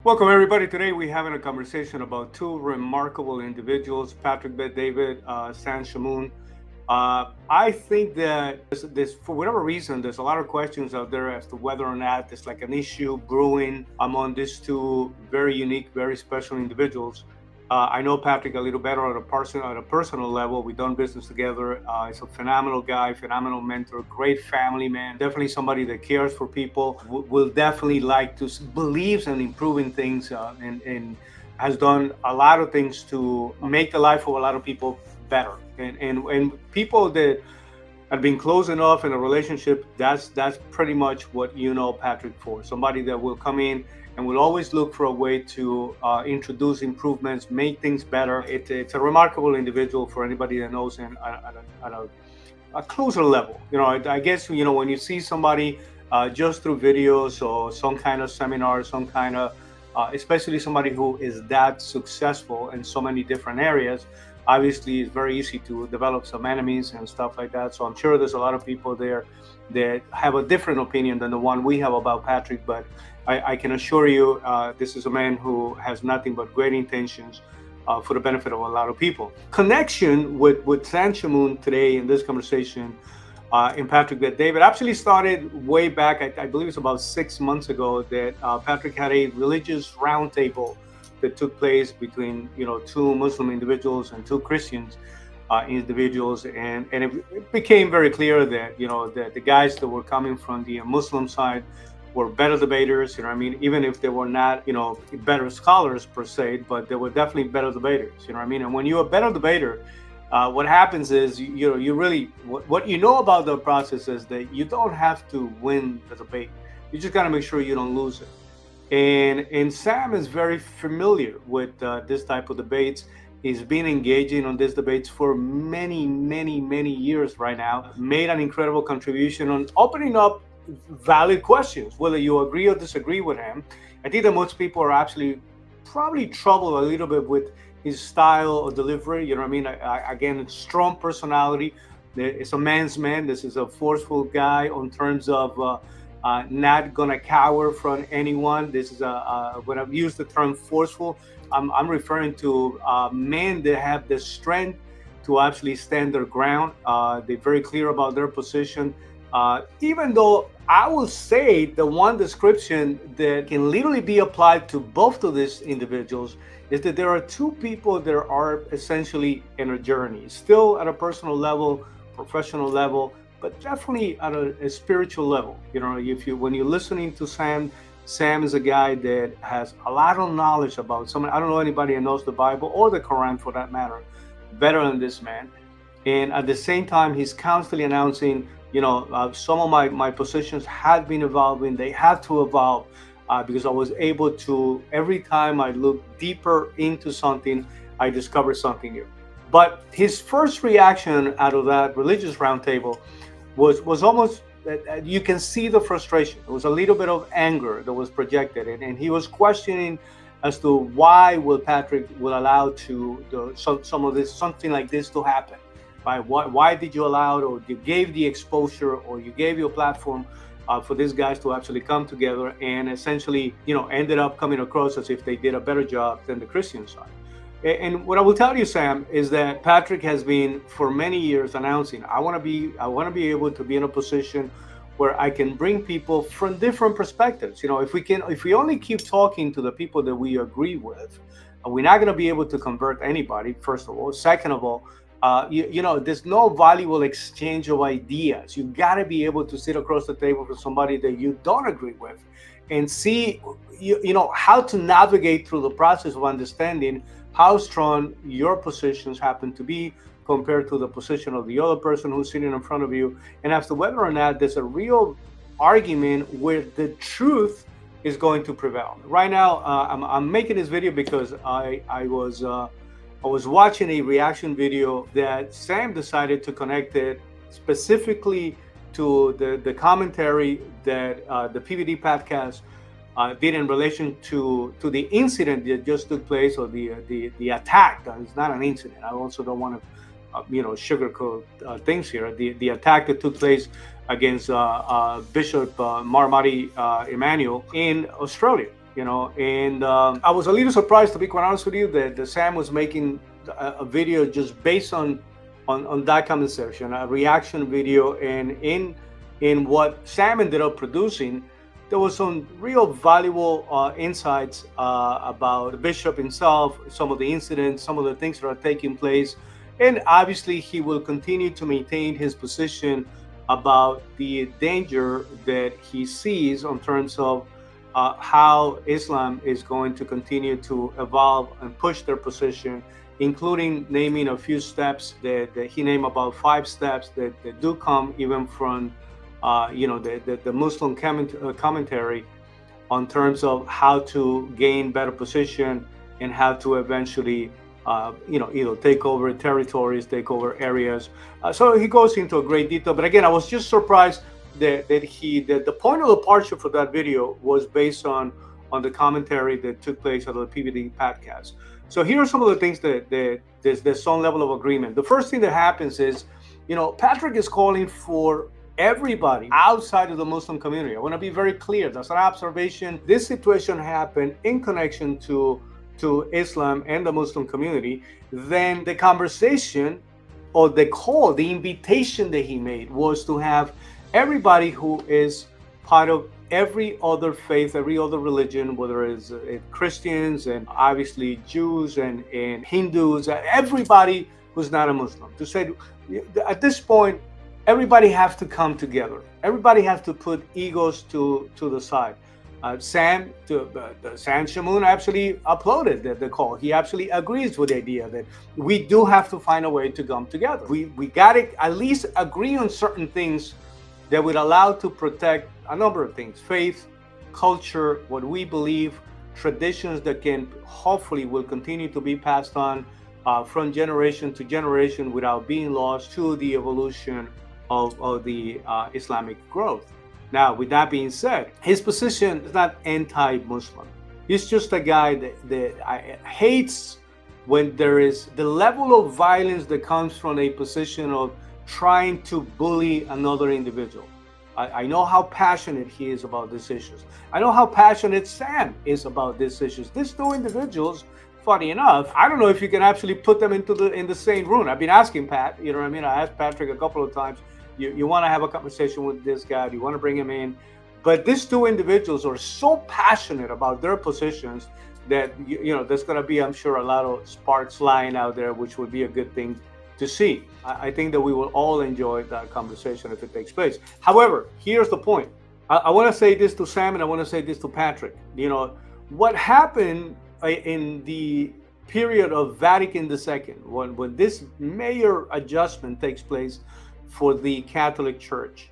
Welcome, everybody. Today we're having a conversation about two remarkable individuals, Patrick Bet-David, Sam Shamoun. I think that for whatever reason, there's a lot of questions out there as to whether or not there's like an issue brewing among these two very unique, very special individuals. I know Patrick a little better at a personal level. We've done business together. He's a phenomenal guy, phenomenal mentor, great family man. Definitely somebody that cares for people. Will definitely like to believes in improving things and has done a lot of things to make the life of a lot of people better. And people that have been close enough in a relationship, that's pretty much what you know Patrick for. Somebody that will come in and will always look for a way to introduce improvements, make things better. It's a remarkable individual for anybody that knows him at a closer level. You know, I guess, you know, when you see somebody just through videos or some kind of seminar, some kind of, especially somebody who is that successful in so many different areas, obviously it's very easy to develop some enemies and stuff like that. So I'm sure there's a lot of people there that have a different opinion than the one we have about Patrick, but I can assure you this is a man who has nothing but great intentions for the benefit of a lot of people. Connection with Sam Shamoun today in this conversation in Patrick Bet-David actually started way back, I believe it's about 6 months ago, that Patrick had a religious roundtable that took place between, you know, two Muslim individuals and two Christians individuals, and it became very clear that, you know, that the guys that were coming from the Muslim side were better debaters, you know what I mean, even if they were not, you know, better scholars per se, but they were definitely better debaters, you know what I mean. And when you're a better debater, what happens is, you know, you really, what you know about the process is that you don't have to win the debate. You just got to make sure you don't lose it. And Sam is very familiar with this type of debates. He's been engaging on these debates for many years right now. Made an incredible contribution on opening up valid questions, whether you agree or disagree with him. I think that most people are actually probably troubled a little bit with his style of delivery. You know what I mean? Again, strong personality. It's a man's man. This is a forceful guy in terms of not gonna cower from anyone. This is when I've used the term forceful, I'm referring to men that have the strength to actually stand their ground. They're very clear about their position. Even though I will say the one description that can literally be applied to both of these individuals is that there are two people that are essentially in a journey, still at a personal level, professional level, but definitely at a spiritual level. You know, when you're listening to Sam is a guy that has a lot of knowledge about something. I don't know anybody that knows the Bible or the Quran for that matter better than this man. And at the same time, he's constantly announcing, you know, some of my positions had been evolving. They had to evolve because I was able to, every time I look deeper into something, I discover something new. But his first reaction out of that religious roundtable was almost, you can see the frustration. It was a little bit of anger that was projected, and he was questioning as to why will Patrick will allow some of this, something like this to happen. Right? Why did you allow it, or you gave the exposure, or you gave your platform for these guys to actually come together and essentially, you know, ended up coming across as if they did a better job than the Christian side. And what I will tell you, Sam, is that Patrick has been for many years announcing, I want to be able to be in a position where I can bring people from different perspectives. You know, if we only keep talking to the people that we agree with, we're not going to be able to convert anybody, first of all. Second of all, you know, there's no valuable exchange of ideas. You got to be able to sit across the table with somebody that you don't agree with and see, you know, how to navigate through the process of understanding how strong your positions happen to be compared to the position of the other person who's sitting in front of you, and as to whether or not there's a real argument where the truth is going to prevail. Right now, I'm making this video because I was watching a reaction video that Sam decided to connect it specifically to the commentary that the PVD podcast did in relation to the incident that just took place, or the attack. It's not an incident. I also don't want to you know, sugarcoat things here. The attack that took place against Bishop Marmati Emmanuel in Australia. And I was a little surprised, to be quite honest with you, that Sam was making a video just based on that comment section, a reaction video. And in what Sam ended up producing, there was some real valuable insights about the bishop himself, some of the incidents, some of the things that are taking place. And obviously, he will continue to maintain his position about the danger that he sees in terms of how Islam is going to continue to evolve and push their position, including naming a few steps that he named, about 5 steps that do come even from the Muslim commentary on terms of how to gain better position and how to eventually either take over territories, take over areas. So he goes into a great detail. But again, I was just surprised that the point of departure for that video was based on the commentary that took place on the PVD podcast. So here are some of the things that there's some level of agreement. The first thing that happens is, Patrick is calling for everybody outside of the Muslim community. I want to be very clear. That's an observation. This situation happened in connection to Islam and the Muslim community. Then the conversation or the call, the invitation that he made was to have everybody who is part of every other faith, every other religion, whether it's Christians and obviously Jews and Hindus, everybody who's not a Muslim, to say at this point, everybody has to come together. Everybody has to put egos to the side. Sam Shamoun actually uploaded the call. He actually agrees with the idea that we do have to find a way to come together. We got to at least agree on certain things that would allow to protect a number of things: faith, culture, what we believe, traditions that can hopefully will continue to be passed on from generation to generation without being lost to the evolution of the Islamic growth. Now, with that being said, his position is not anti-Muslim. He's just a guy that hates when there is the level of violence that comes from a position of trying to bully another individual. I know how passionate he is about these issues. I know how passionate Sam is about these issues. These two individuals, funny enough, I don't know if you can actually put them in the same room. I've been asking Pat, you know what I mean? I asked Patrick a couple of times, you want to have a conversation with this guy, do you want to bring him in? But these two individuals are so passionate about their positions that, there's going to be, I'm sure, a lot of sparks flying out there, which would be a good thing to see. I think that we will all enjoy that conversation if it takes place. However, here's the point. I want to say this to Sam and I want to say this to Patrick. What happened in the period of Vatican II, when this major adjustment takes place for the Catholic Church,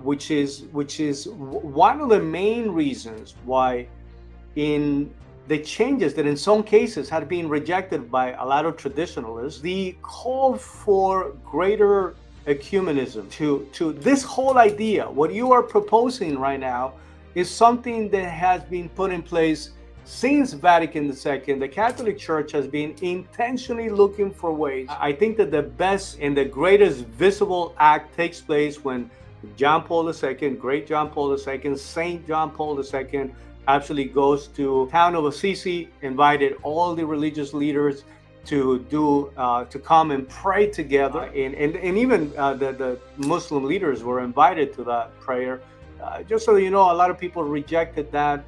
which is one of the main reasons why in the changes that in some cases had been rejected by a lot of traditionalists, the call for greater ecumenism, to this whole idea, what you are proposing right now is something that has been put in place since Vatican II. The Catholic Church has been intentionally looking for ways. I think that the best and the greatest visible act takes place when John Paul II, great John Paul II, Saint John Paul II, actually goes to town of Assisi, invited all the religious leaders to come and pray together, and even the Muslim leaders were invited to that prayer. Just so you know, a lot of people rejected that.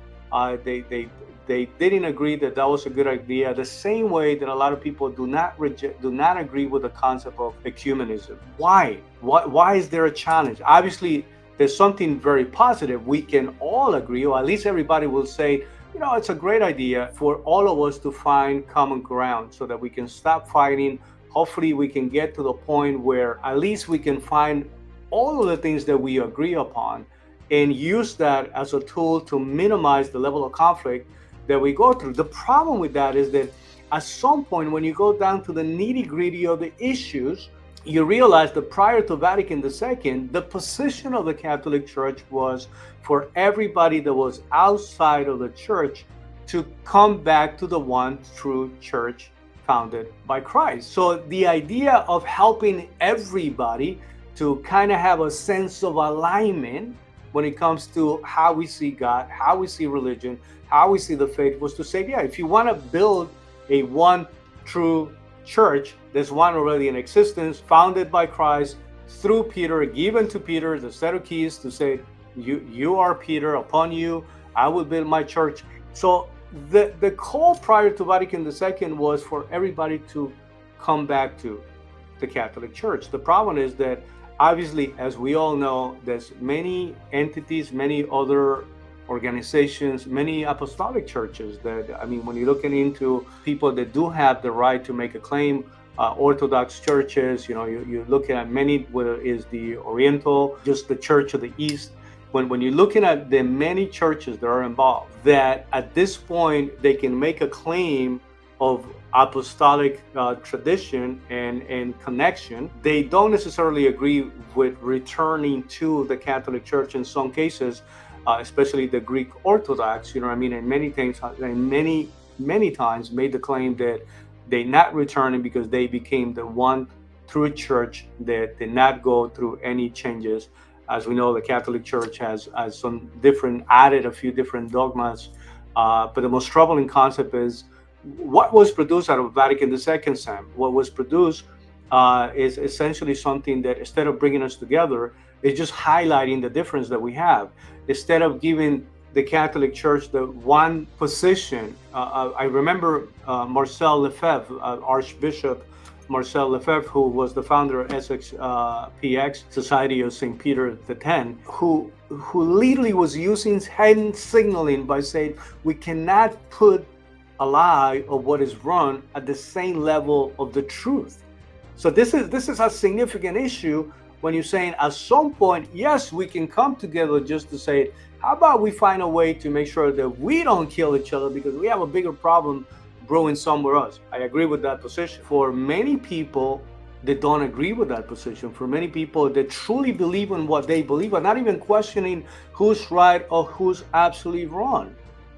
They didn't agree that that was a good idea. The same way that a lot of people do not agree with the concept of ecumenism. Why? Why is there a challenge? Obviously, there's something very positive. We can all agree, or at least everybody will say, it's a great idea for all of us to find common ground so that we can stop fighting. Hopefully, we can get to the point where at least we can find all of the things that we agree upon and use that as a tool to minimize the level of conflict that we go through. The problem with that is that at some point, when you go down to the nitty-gritty of the issues, you realize that prior to Vatican II, the position of the Catholic Church was for everybody that was outside of the church to come back to the one true church founded by Christ. So the idea of helping everybody to kind of have a sense of alignment when it comes to how we see God, how we see religion, how we see the faith, was to say, yeah, if you want to build a one true church, there's one already in existence, founded by Christ through Peter, given to Peter the set of keys to say, you are Peter, upon you I will build my church. So the call prior to Vatican II was for everybody to come back to the Catholic Church. The problem is that obviously, as we all know, there's many entities, many other organizations, many apostolic churches that, I mean, when you're looking into people that do have the right to make a claim, Orthodox churches, you're looking at many, whether is the Oriental, just the Church of the East. When you're looking at the many churches that are involved, that at this point they can make a claim of apostolic tradition and connection, they don't necessarily agree with returning to the Catholic Church in some cases, especially the Greek Orthodox, and many things, and many times made the claim that they not returning because they became the one true church that did not go through any changes. As we know, the Catholic Church has some added a few different dogmas, but the most troubling concept is what was produced out of Vatican II, Sam. What was produced is essentially something that, instead of bringing us together, is just highlighting the difference that we have. Instead of giving the Catholic Church the one position, I remember Marcel Lefebvre, Archbishop Marcel Lefebvre, who was the founder of SXPX, Society of St. Peter X, who literally was using hand signaling by saying, we cannot put a lie of what is wrong at the same level of the truth. So this is a significant issue when you're saying at some point, yes, we can come together just to say, how about we find a way to make sure that we don't kill each other because we have a bigger problem brewing somewhere else. I agree with that position. For many people that don't agree with that position, for many people that truly believe in what they believe, are not even questioning who's right or who's absolutely wrong.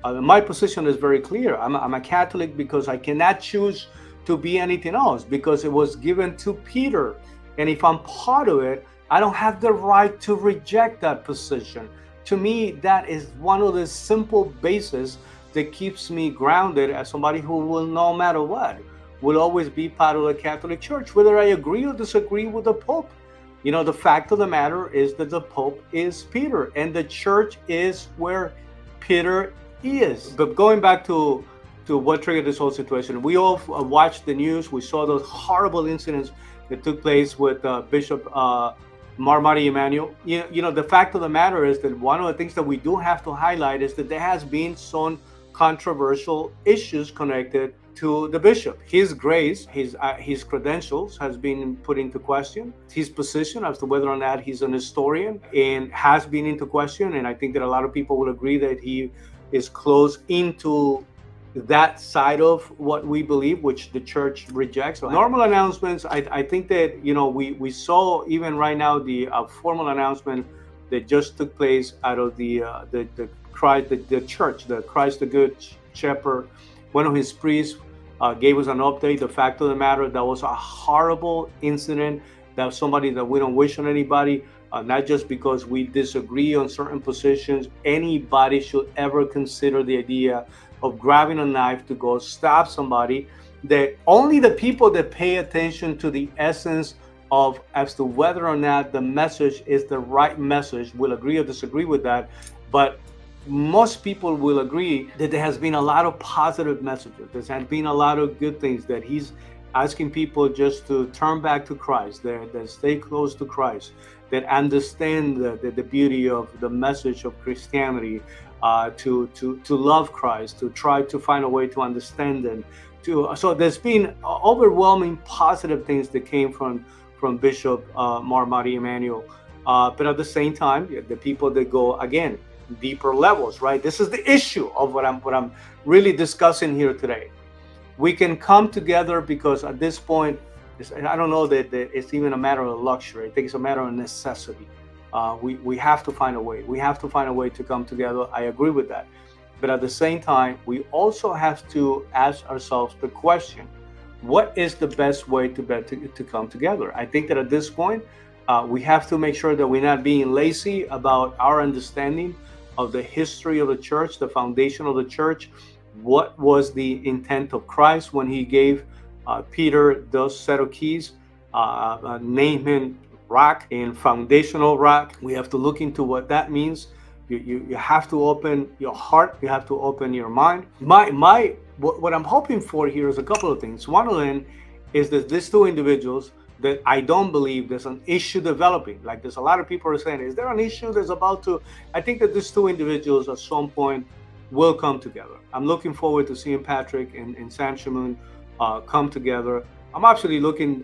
My position is very clear. I'm a Catholic because I cannot choose to be anything else, because it was given to Peter. And if I'm part of it, I don't have the right to reject that position. To me, that is one of the simple bases that keeps me grounded as somebody who will, no matter what, will always be part of the Catholic Church, whether I agree or disagree with the Pope. The fact of the matter is that the Pope is Peter, and the church is where Peter is. But going back to what triggered this whole situation, we all watched the news. We saw those horrible incidents that took place with Bishop Marmari Emmanuel. The fact of the matter is that one of the things that we do have to highlight is that there has been some controversial issues connected to the bishop. His grace, his credentials has been put into question. His position as to whether or not he's an historian and has been into question. And I think that a lot of people will agree that he is close into that side of what we believe, which the church rejects. So normal announcements, I think that, we saw even right now the formal announcement that just took place out of the Christ, the church, the Christ the Good Shepherd. One of his priests gave us an update. The fact of the matter, that was a horrible incident. That was somebody that we don't wish on anybody, not just because we disagree on certain positions. Anybody should ever consider the idea of grabbing a knife to go stab somebody. That only the people that pay attention to the essence of as to whether or not the message is the right message will agree or disagree with that. But most people will agree that there has been a lot of positive messages. There has been a lot of good things, that he's asking people just to turn back to Christ, that stay close to Christ, that understand the beauty of the message of Christianity, to love Christ, to try to find a way to understand and so there's been overwhelming positive things that came from Bishop Marmari Emmanuel. But at the same time, the people that go, again, deeper levels, right? This is the issue of what I'm really discussing here today. We can come together because at this point, I don't know that it's even a matter of luxury. I think it's a matter of necessity. We have to find a way. We have to find a way to come together. I agree with that. But at the same time, we also have to ask ourselves the question, what is the best way to come together? I think that at this point, We have to make sure that we're not being lazy about our understanding of the history of the church, the foundation of the church. What was the intent of Christ when he gave Peter those set of keys, naming rock and foundational rock? We have to look into what that means. You have to open your heart. You have to open your mind. What I'm hoping for here is a couple of things. One of them is that these two individuals, that I don't believe there's an issue developing. Like there's a lot of people are saying, is there an issue that's about to? I think that these two individuals at some point will come together. I'm looking forward to seeing Patrick and Sam Shamoun come together. I'm actually looking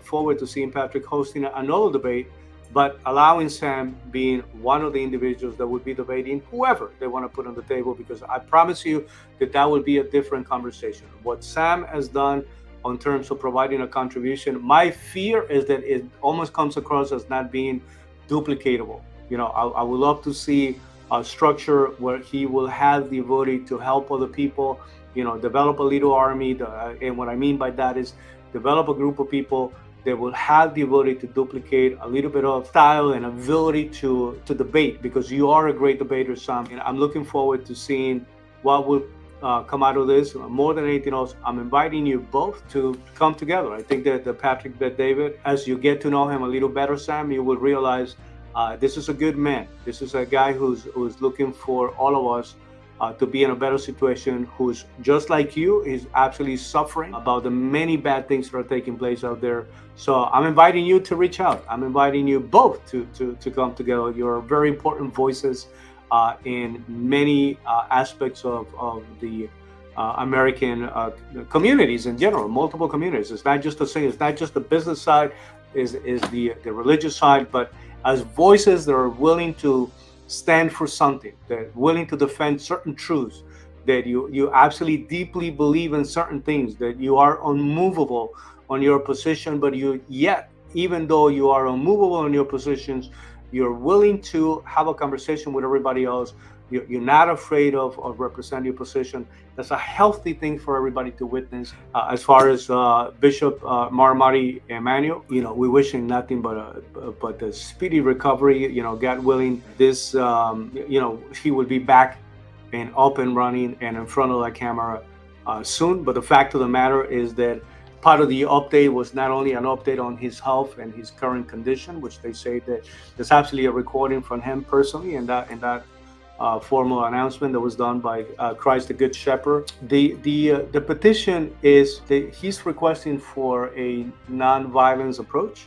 forward to seeing Patrick hosting another debate, but allowing Sam being one of the individuals that would be debating whoever they want to put on the table, because I promise you that that will be a different conversation. What Sam has done in terms of providing a contribution, my fear is that it almost comes across as not being duplicatable. I would love to see a structure where he will have the ability to help other people, develop a little army. And what I mean by that is develop a group of people that will have the ability to duplicate a little bit of style and ability to debate, because you are a great debater, Sam. And I'm looking forward to seeing what will come out of this. More than anything else, I'm inviting you both to come together. I think that the Patrick Bet-David, as you get to know him a little better, Sam, you will realize this is a good man. This is a guy who's looking for all of us to be in a better situation, who's just like you, is actually suffering about the many bad things that are taking place out there. So I'm inviting you to reach out. I'm inviting you both to come together. You're very important voices in many aspects of the American communities in general, multiple communities. It's not just it's not just the business side, is the religious side, but as voices that are willing to stand for something, that are willing to defend certain truths, that you absolutely deeply believe in certain things, that you are unmovable on your position, but yet, even though you are unmovable on your positions, you're willing to have a conversation with everybody else. You're not afraid of representing your position. That's a healthy thing for everybody to witness. As far as Bishop Marmari Emmanuel, we wish him nothing but the speedy recovery. God willing, this he will be back and up and running and in front of the camera soon. But the fact of the matter is that part of the update was not only an update on his health and his current condition, which they say that there's actually a recording from him personally, and that formal announcement that was done by Christ the Good Shepherd. The petition is that he's requesting for a non-violence approach.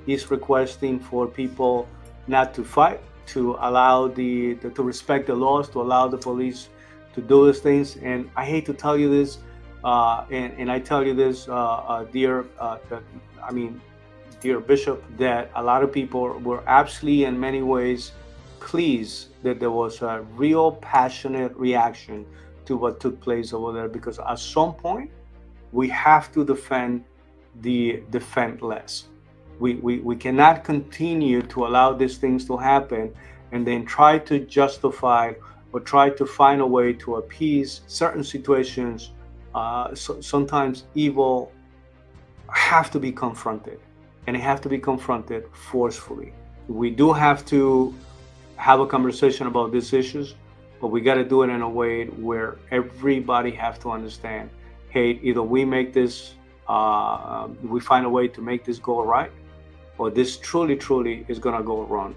He's requesting for people not to fight, to allow to respect the laws, to allow the police to do these things. And I hate to tell you this, and I tell you this, dear Bishop, that a lot of people were actually in many ways pleased that there was a real passionate reaction to what took place over there, because at some point we have to defend the defenseless. We cannot continue to allow these things to happen and then try to justify or try to find a way to appease certain situations. Sometimes evil have to be confronted, and it have to be confronted forcefully. We do have to have a conversation about these issues, but we got to do it in a way where everybody have to understand, hey, either we make this, we find a way to make this go right, or this truly is going to go wrong,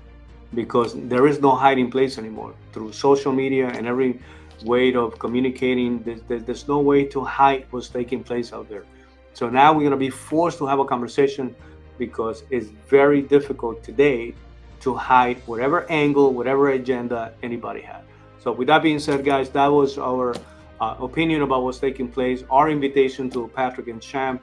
because there is no hiding place anymore. Through social media and every way of communicating, there's no way to hide what's taking place out there. So now we're going to be forced to have a conversation, because it's very difficult today to hide whatever angle, whatever agenda anybody had. So with that being said, guys, that was our opinion about what's taking place, our invitation to Patrick and Sam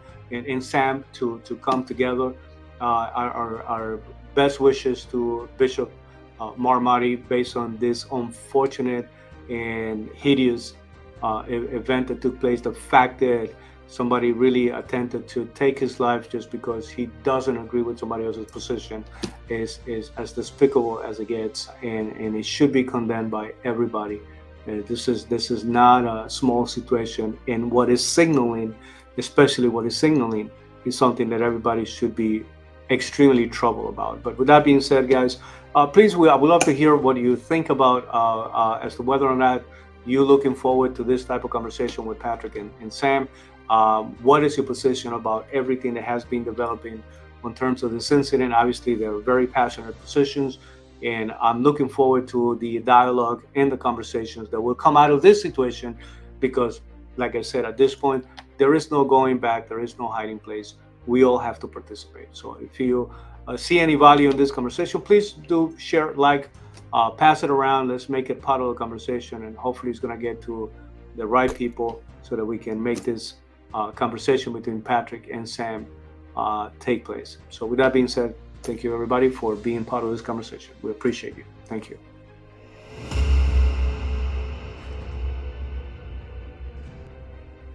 to come together. Our best wishes to Bishop Marmari based on this unfortunate and hideous event that took place. The fact that somebody really attempted to take his life just because he doesn't agree with somebody else's position is as despicable as it gets, and it should be condemned by everybody. This is not a small situation, and what is signaling, especially what is signaling, is something that everybody should be extremely troubled about. But with that being said, guys, please, I would love to hear what you think about as to whether or not you're looking forward to this type of conversation with Patrick and Sam. What is your position about everything that has been developing in terms of this incident? Obviously, they're very passionate positions, and I'm looking forward to the dialogue and the conversations that will come out of this situation because, like I said, at this point, there is no going back, there is no hiding place. We all have to participate. So if you see any value in this conversation, please do share, like, pass it around. Let's make it part of the conversation, and hopefully it's going to get to the right people so that we can make this conversation between Patrick and Sam take place. So with that being said, thank you everybody for being part of this conversation. We appreciate you. Thank you.